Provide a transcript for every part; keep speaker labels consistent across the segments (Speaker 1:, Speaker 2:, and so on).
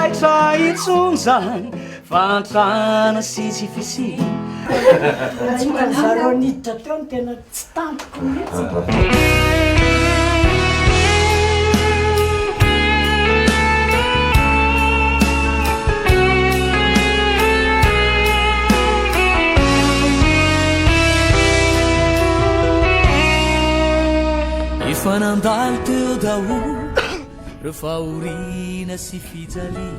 Speaker 1: taitra itsony zany fantrana sy tsy fisy
Speaker 2: zareo niditra teo ny tena tsy tampoko mihitsy
Speaker 1: efa nandalo teo daholo reo fahorina sy fijaly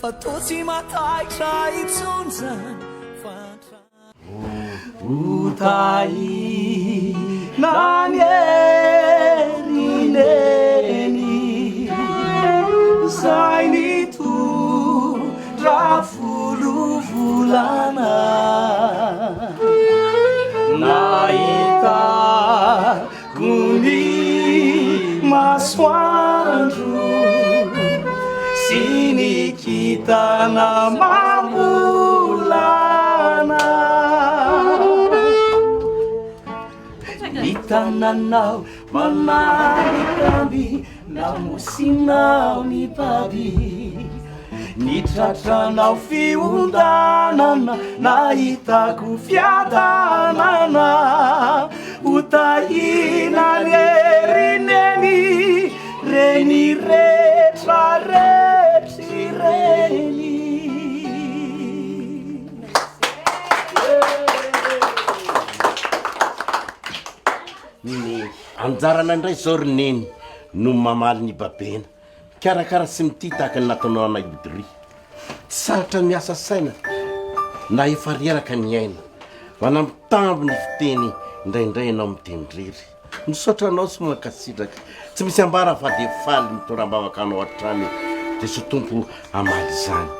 Speaker 1: fa toa tsy mataitra itsony zany utai nani erineni zaini tu rafulu vulana naita kuni masoandro sini kita na mamulana tananao mananikamby namosinao ny paby nitratranao fiondanana nahitako fiadanana utahina rerineny reny retra retry reny
Speaker 3: anjarana indray zao roneny no mamaly ny babena karakara sy mity tahaka ny nataonao anay odry tsy saratra miasa saina na efa reraka ny aina manambitambo ny fiteny indraindray anao mitendrery misaotra anao sy mankasitraka tsy misy ambara fa de faly mitoram-bavaka anao atrany de sy tompo amaly zany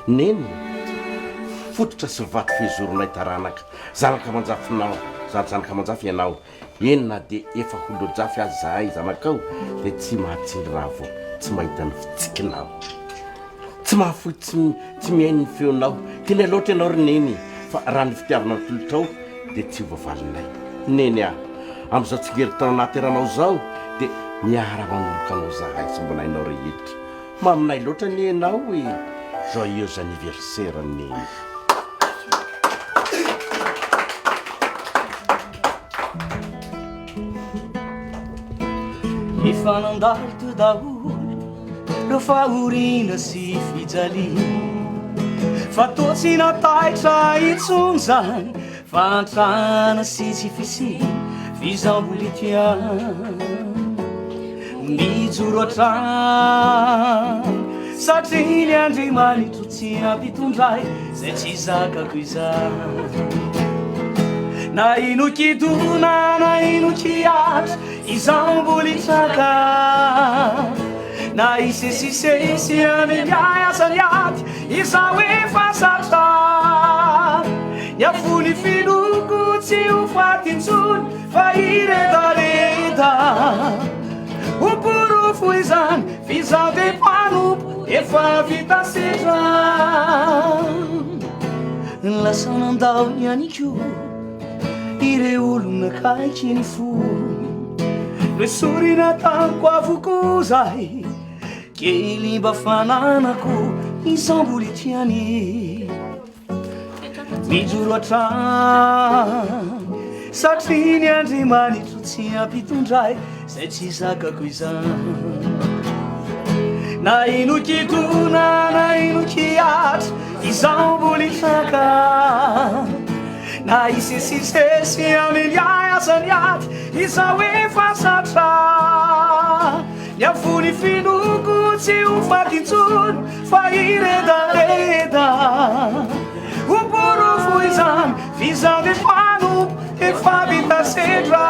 Speaker 3: neny fototra sy vato fizoronay taranaka zanaka manjafinao zanaka manjafy ianao enina de efa holojafy azy zahay zanakao de tsy mahatsiny raha vo tsy mahita ny fitsikinao tsy mahafoy tsy mihainy ny feonao tena loatra ianao roneny fa raha ny fitiavanao tolotrao de tsy voavalinay neny a am'izao tsy ngeritao nateranao zao de miara manolokanao zahay sy mbona hainao rehetra maminay loatra ny enao hoe joyeuse anniversaire neny
Speaker 1: efa nandalo teo daholo reo fahorina sy fijaly fa toa tsy nataitra itsony zany fantrana sy tsy fisy fizamboly tiany mijoro atrany satria ny andriamanitro tsy ampitondray zay tsy zakako izany na ino kidona na ino kiatra izamboly traka na isesisesy ameliay asany aty izao efa satra niafony finoko tsy ho fatintsony fa iredareda oporofo izany fizade mpanompo efa vita setra lasa nandao ny aniko ire olona kaiky ny fo re sorina tamiko avoko zay kely mba fananako izamboly tiany mijoro atrany satria ny andriamanitro tsy ampitondray zay tsy zakako izany na ino kidona na ino kiatra izamboly traka na isesisesy ameliay asany aty izao efa satra niafony finoko tsy ho fatintsony fa iredareda oporofo izany fizade mpanompo efa vita sedra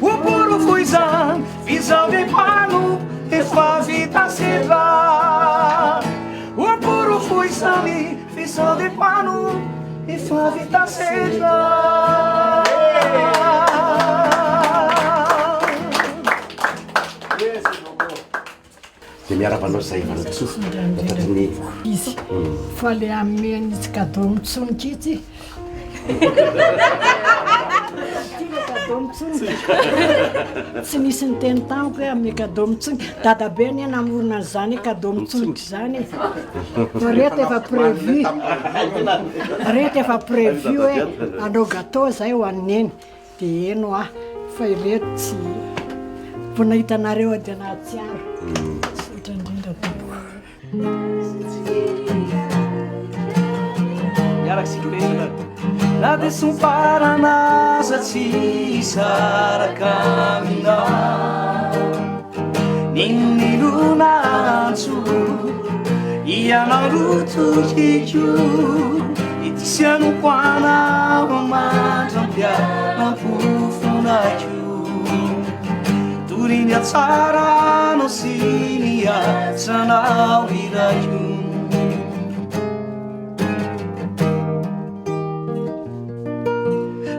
Speaker 1: oporofo izany fizade mpanompo efa vita sedra oporofo izany fizade mpanompo efa vita sedra
Speaker 3: de miaravanao zay vanatsofa datatiny
Speaker 2: izy fa le amenitsy kadro mitsoniky itsy tsy nisy ny teny tamiko hoe amin'ny cadeau mitsony dadabe ny namorona zany cadeau mitsoniky zany rety efa prévu hoe anao gâteau zay ho anneny de eno ah fa ireto tsy vo nahitanareo ady anatsiaro sotra indrindra tompo
Speaker 1: miaraky sikirena na de somparanaza tsy saraka aminao ninilonantso ianao rotokiko itisianoko anao amandrampia mampofonako toriny atsarano sy niatsanao irako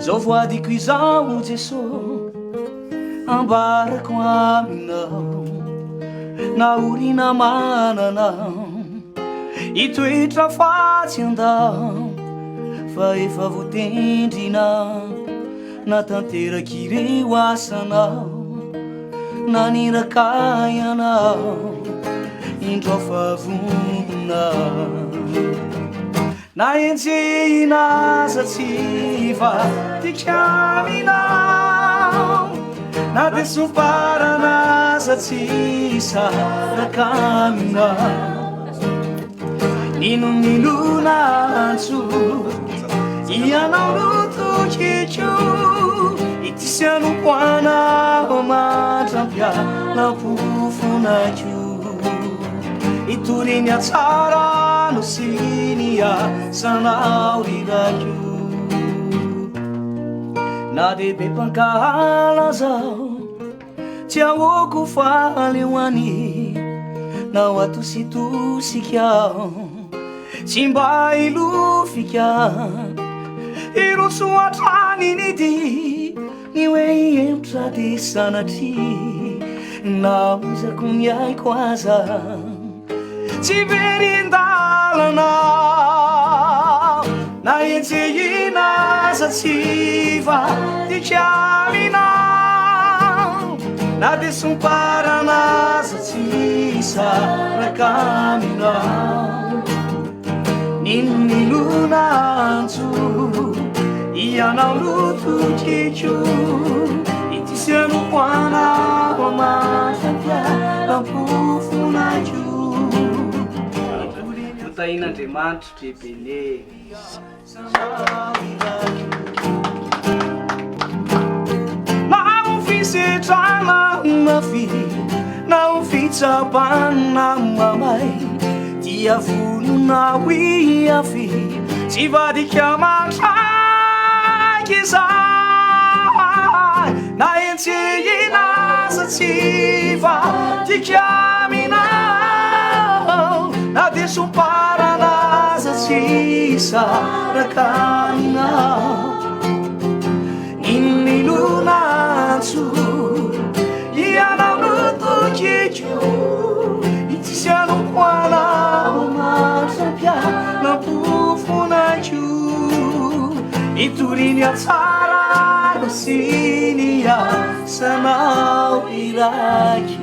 Speaker 1: zao voadiko izao Jesosy ambarako aminao naorina mananao itoetra fatsy andao fa efa voatendrinao natanteraky ireo asanao naniraka ianao indro favonao naenjehinaza tsy vatikanao na de somparanaza tsy saraka aminao ninonilonantso ianao rotokiko itisianoko anao mandrampia nampofonako itoriny atsarano sy niasanao rirako na de be mpankala zao tsy aoko faleoany nao atositosikyao tsy mba ilofika iroso atrany nidy ny hoe iemotra de sanatry naozako ny aiko aza tsy verindalana na enjehinaza tsy vatikanao na de somparanaza tsy saraka aminao ninilonantso ianao rotokiko itisianoko anao amandrampia mampofonako tahin'Andriamanitra trepene nao fisetrana mafy nao fitsapana mamay dia volona hoiafy tsy vadika matraiky zay na enjehinaza tsy vadika aminao na de somparanaza tsy saraka aminao ninilonantso ianao rotokiko itisianoko anao mandrampia nampofonako itoriny atsarano sy niasanao iraky